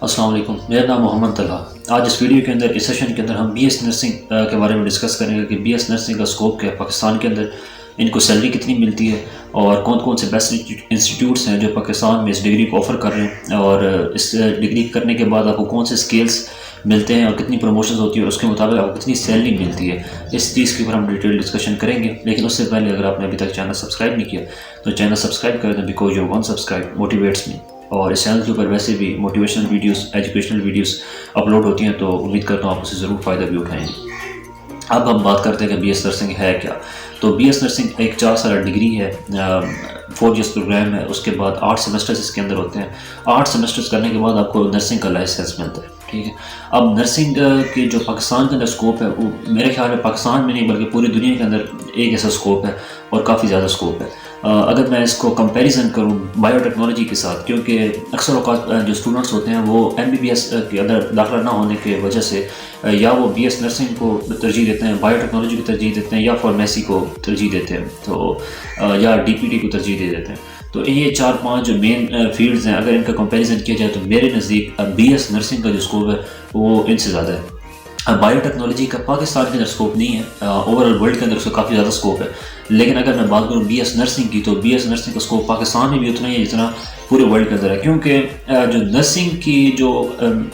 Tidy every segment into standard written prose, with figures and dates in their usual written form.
السلام علیکم، میرا نام محمد طلحہ۔ آج اس ویڈیو کے اندر اس سیشن کے اندر ہم بی ایس نرسنگ کے بارے میں ڈسکس کریں گے کہ بی ایس نرسنگ کا اسکوپ کیا ہے پاکستان کے اندر، ان کو سیلری کتنی ملتی ہے اور کون کون سے بیسٹ انسٹیٹیوٹس ہیں جو پاکستان میں اس ڈگری کو آفر کر رہے ہیں، اور اس ڈگری کرنے کے بعد آپ کو کون سے اسکلس ملتے ہیں اور کتنی پروموشنز ہوتی ہے اور اس کے مطابق آپ کو کتنی سیلری ملتی ہے۔ اس چیز کے اوپر ہم ڈیٹیل ڈسکشن کریں گے، لیکن اس سے پہلے اگر آپ نے ابھی تک چینل سبسکرائب نہیں کیا تو چینل سبسکرائب کر دیں، because your one subscribe motivates me. اور اس چینل کے اوپر ویسے بھی motivational videos, educational videos upload ہوتی ہیں، تو امید کرتا ہوں آپ اسے ضرور فائدہ بھی اٹھائیں گے۔ اب ہم بات کرتے ہیں کہ بی ایس نرسنگ ہے کیا۔ تو بی ایس نرسنگ ایک 4 سالہ ڈگری ہے، 4 ایئرس پروگرام ہے، اس کے بعد 8 سیمسٹرز اس کے اندر ہوتے ہیں۔ 8 سیمسٹرز کرنے کے بعد آپ کو نرسنگ کا لائسنس ملتا ہے، ٹھیک ہے۔ اب نرسنگ کی جو پاکستان کے اندر اسکوپ ہے، وہ میرے خیال میں پاکستان میں نہیں بلکہ پوری دنیا کے اندر ایک ایسا اسکوپ ہے اور کافی زیادہ اسکوپ ہے۔ اگر میں اس کو کمپیریزن کروں بایو ٹیکنالوجی کے ساتھ، کیونکہ اکثر اوقات جو اسٹوڈنٹس ہوتے ہیں وہ ایم بی بی ایس کے اندر داخلہ نہ ہونے کی وجہ سے یا وہ بی ایس نرسنگ کو ترجیح دیتے ہیں، بایو ٹیکنالوجی کو ترجیح دیتے ہیں، یا فارمیسی کو ترجیح دیتے ہیں، تو یا ڈی پی ٹی کو ترجیح دے دیتے ہیں۔ تو یہ 4-5 جو مین فیلڈز ہیں، اگر ان کا کمپیریزن کیا جائے تو میرے نزدیک بی ایس نرسنگ کا جو اسکوپ ہے وہ ان سے زیادہ ہے۔ بایو ٹیکنالوجی کا پاکستان کے اندر اسکوپ نہیں ہے، اوور آل ورلڈ کے اندر اس کا کافی زیادہ اسکوپ ہے، لیکن اگر میں بات کروں بی ایس نرسنگ کی تو بی ایس نرسنگ کا اسکوپ پاکستان میں بھی اتنا ہی ہے جتنا پورے ورلڈ کے اندر ہے، کیونکہ جو نرسنگ کی جو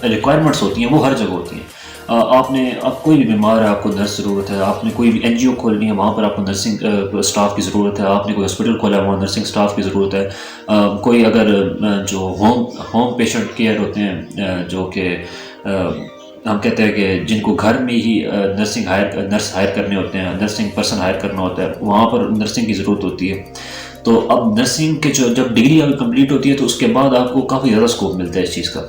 ریکوائرمنٹس ہوتی ہیں وہ ہر جگہ ہوتی ہیں۔ آپ کوئی بھی بیمار ہے، آپ کو نرس ضرورت ہے، آپ نے کوئی بھی این جی او کھولنی ہے، وہاں پر آپ کو نرسنگ اسٹاف کی ضرورت ہے، آپ نے کوئی ہاسپٹل کھولا ہے، وہاں نرسنگ اسٹاف کی ضرورت ہے۔ کوئی اگر جو ہوم پیشنٹ کیئر ہوتے ہیں، جو کہ ہم کہتے ہیں کہ جن کو گھر میں ہی نرس ہائر کرنے ہوتے ہیں، نرسنگ پرسن ہائر کرنا ہوتا ہے، وہاں پر نرسنگ کی ضرورت ہوتی ہے۔ تو اب نرسنگ کے جب ڈگری ابھی کمپلیٹ ہوتی ہے تو اس کے بعد آپ کو کافی زیادہ اسکوپ ملتا ہے اس چیز کا۔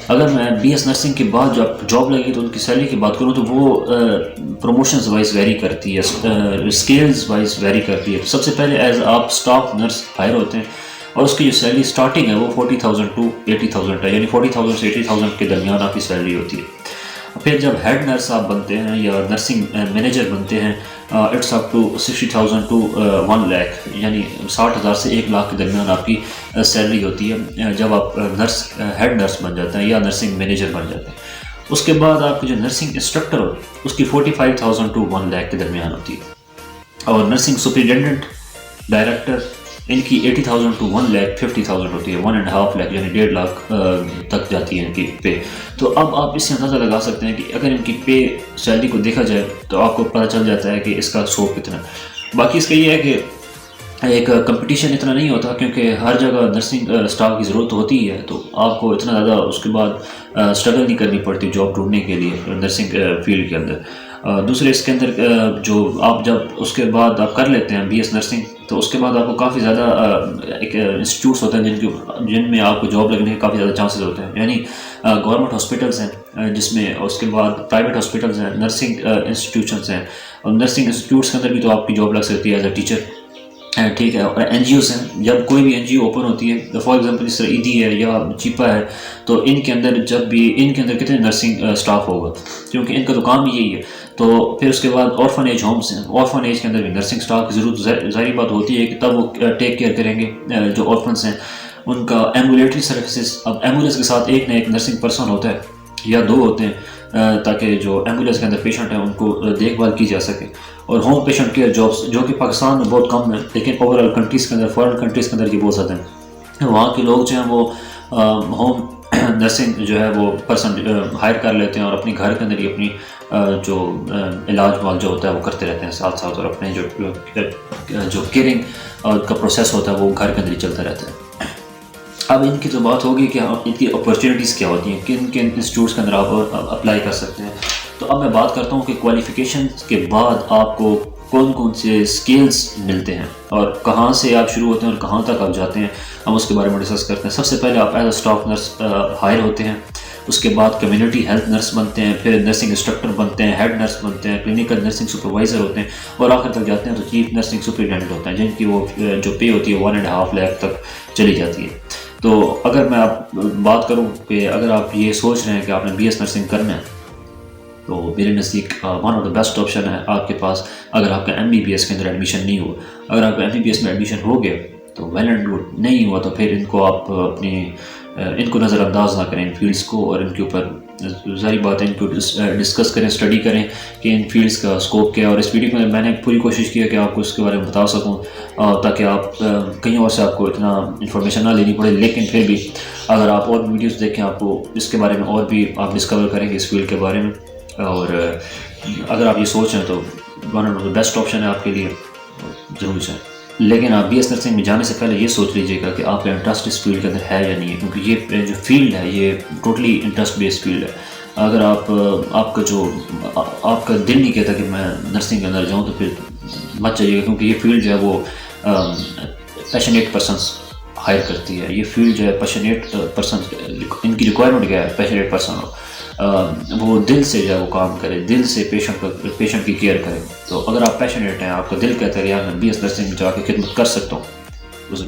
اگر میں بی ایس نرسنگ کے بعد جاب لگی تو ان کی سیلری کی بات کروں تو وہ پروموشنز وائز ویری کرتی ہے، اسکیلز وائز ویری کرتی ہے۔ سب سے پہلے ایز آپ اسٹاف نرس ہائر ہوتے ہیں اور اس کی جو سیلری اسٹارٹنگ ہے وہ 40,000 to 80,000 ہے، یعنی 40,000 سے 80,000 کے درمیان آپ کی سیلری ہوتی ہے۔ پھر جب ہیڈ نرس آپ بنتے ہیں یا نرسنگ مینیجر بنتے ہیں، it's up to 60,000 to 1 lakh، یعنی 60,000 سے 1 لاکھ کے درمیان آپ کی سیلری ہوتی ہے جب آپ ہیڈ نرس بن جاتے ہیں یا نرسنگ مینیجر بن جاتے ہیں۔ اس کے بعد آپ کی جو نرسنگ انسٹرکٹر ہو اس کی 45,000 to 1 lakh کے درمیان ہوتی ہے، اور نرسنگ سپرنٹینڈنٹ، ڈائریکٹر، ان کی 80,000 to 1 lakh 50,000 ہوتی ہے، 1.5 lakh یعنی 1.5 لاکھ تک جاتی ہے ان کی پے۔ تو اب آپ اس سے اندازہ لگا سکتے ہیں کہ اگر ان کی پے سیلری کو دیکھا جائے تو آپ کو پتہ چل جاتا ہے کہ اس کا اسکوپ کتنا ہے۔ باقی اس کا یہ ہے کہ ایک کمپٹیشن اتنا نہیں ہوتا، کیونکہ ہر جگہ نرسنگ اسٹاف کی ضرورت ہوتی ہے، تو آپ کو اتنا زیادہ اس کے بعد اسٹرگل نہیں کرنی پڑتی جاب ڈھونڈنے کے لیے نرسنگ فیلڈ کے اندر۔ دوسرے اس کے اندر جو آپ جب اس کے بعد آپ کر لیتے ہیں بی ایس نرسنگ، تو اس کے بعد آپ کو کافی زیادہ ایک انسٹیٹیوٹس ہوتے ہیں جن میں آپ کو جاب لگنے کے کافی زیادہ چانسز ہوتے ہیں، یعنی گورنمنٹ ہاسپٹلس ہیں جس میں، اس کے بعد پرائیویٹ ہاسپٹلس ہیں، نرسنگ انسٹیٹیوشنس ہیں، اور نرسنگ انسٹیٹیوٹس کے اندر بھی تو آپ کی جاب لگ سکتی ہے ایز اے ٹیچر، ٹھیک ہے۔ اور این جی اوز ہیں، جب کوئی بھی این جی او اوپن ہوتی ہے، فار ایگزامپل اس طرح ایدی ہے یا چیپا ہے، تو ان کے اندر ان کے اندر کتنے نرسنگ اسٹاف ہوگا، کیونکہ ان کا تو کام ہی یہی ہے۔ تو پھر اس کے بعد آرفن ایج ہومس ہیں، آرفن ایج کے اندر بھی نرسنگ اسٹاف کی ضرورت ظاہری بات ہوتی ہے کہ تب وہ ٹیک کیئر کریں گے جو آرفنس ہیں ان کا۔ ایمبولیٹری سروسز، اب ایمبولینس کے ساتھ ایک نہ ایک نرسنگ پرسن ہوتا ہے یا 2 ہوتے ہیں، تاکہ جو ایمبولینس کے اندر پیشنٹ ہیں ان کو دیکھ بھال کی جا سکے۔ اور ہوم پیشنٹ کیئر جابس جو کہ پاکستان میں بہت کم ہیں، لیکن اوور آل کنٹریز کے اندر، فارن کنٹریز کے اندر یہ بہت زیادہ ہیں۔ وہاں کے لوگ جو ہیں وہ ہوم نرسنگ جو ہے وہ پرسن ہائر کر لیتے ہیں اور اپنی گھر کے اندر ہی اپنی جو علاج معالجہ ہوتا ہے وہ کرتے رہتے ہیں ساتھ ساتھ، اور اپنے جو کیئرنگ کا پروسیس ہوتا ہے وہ گھر کے اندر ہی چلتا رہتا ہے۔ اب ان کی تو بات ہوگی کہ ان کی اپرچونیٹیز کیا ہوتی ہیں، کن کن انسٹیٹیوٹس کے اندر آپ اپلائی کر سکتے ہیں۔ تو اب میں بات کرتا ہوں کہ کوالیفیکیشن کے بعد آپ کو کون کون سے اسکلز ملتے ہیں اور کہاں سے آپ شروع ہوتے ہیں اور کہاں تک آپ جاتے ہیں، ہم اس کے بارے میں ڈسکس کرتے ہیں۔ سب سے پہلے آپ as a staff nurse hire ہوتے ہیں، اس کے بعد کمیونٹی ہیلتھ نرس بنتے ہیں، پھر نرسنگ انسٹرکٹر بنتے ہیں، ہیڈ نرس بنتے ہیں، کلینکل نرسنگ سپروائزر ہوتے ہیں، اور آخر تک جاتے ہیں تو چیف نرسنگ سپرنٹینڈنٹ ہوتے ہیں، جن کی وہ جو پے ہوتی ہے 1.5 لاکھ تک چلی جاتی ہے۔ تو اگر میں بات کروں کہ اگر آپ یہ سوچ رہے ہیں کہ آپ نے بی ایس نرسنگ کرنا ہے تو میرے نزدیک one of the best option ہے آپ کے پاس، اگر آپ کا ایم بی بی ایس کے اندر ایڈمیشن نہیں ہوا۔ اگر آپ کا ایم بی بی ایس میں ایڈمیشن ہو گیا تو ویل اینڈ گڈ، نہیں ہوا تو پھر ان کو آپ اپنی ان کو نظر انداز نہ کریں ان فیلڈس کو، اور ان کے اوپر ظاہری بات ہے ان کو ڈسکس کریں، اسٹڈی کریں کہ ان فیلڈس کا اسکوپ کیا ہے. اور اس ویڈیو میں نے پوری کوشش کی ہے کہ آپ کو اس کے بارے میں بتا سکوں تاکہ آپ کہیں اور سے آپ کو اتنا انفارمیشن نہ لینی پڑے. لیکن پھر بھی اگر آپ اور ویڈیوز دیکھیں آپ کو اس کے بارے میں اور بھی آپ ڈسکور کریں گے اس فیلڈ کے بارے میں. اور اگر آپ یہ سوچیں تو one of the best option ہے آپ کے لیے، ضرور جائیں. لیکن آپ بی ایس نرسنگ میں جانے سے پہلے یہ سوچ لیجیے گا کہ آپ کا انٹرسٹ اس فیلڈ کے اندر ہے یا نہیں ہے، کیونکہ یہ جو فیلڈ ہے یہ ٹوٹلی انٹرسٹ بیس فیلڈ ہے. اگر آپ کا دل نہیں کہتا کہ میں نرسنگ کے اندر جاؤں تو پھر مت جائیے گا، کیونکہ یہ فیلڈ جو ہے وہ پیشنیٹ پرسنس ہائر کرتی ہے. یہ فیلڈ جو ہے پیشنیٹ پرسن، ان کی ریکوائرمنٹ کیا ہے پیشنیٹ پرسن وہ دل سے جو ہے وہ کام کرے، دل سے پیشنٹ کی کیئر کرے. تو اگر آپ پیشنیٹ ہیں، آپ کا دل کہتا ہے کہ یار میں بی ایس نرسنگ میں جا کے خدمت کر سکتا ہوں،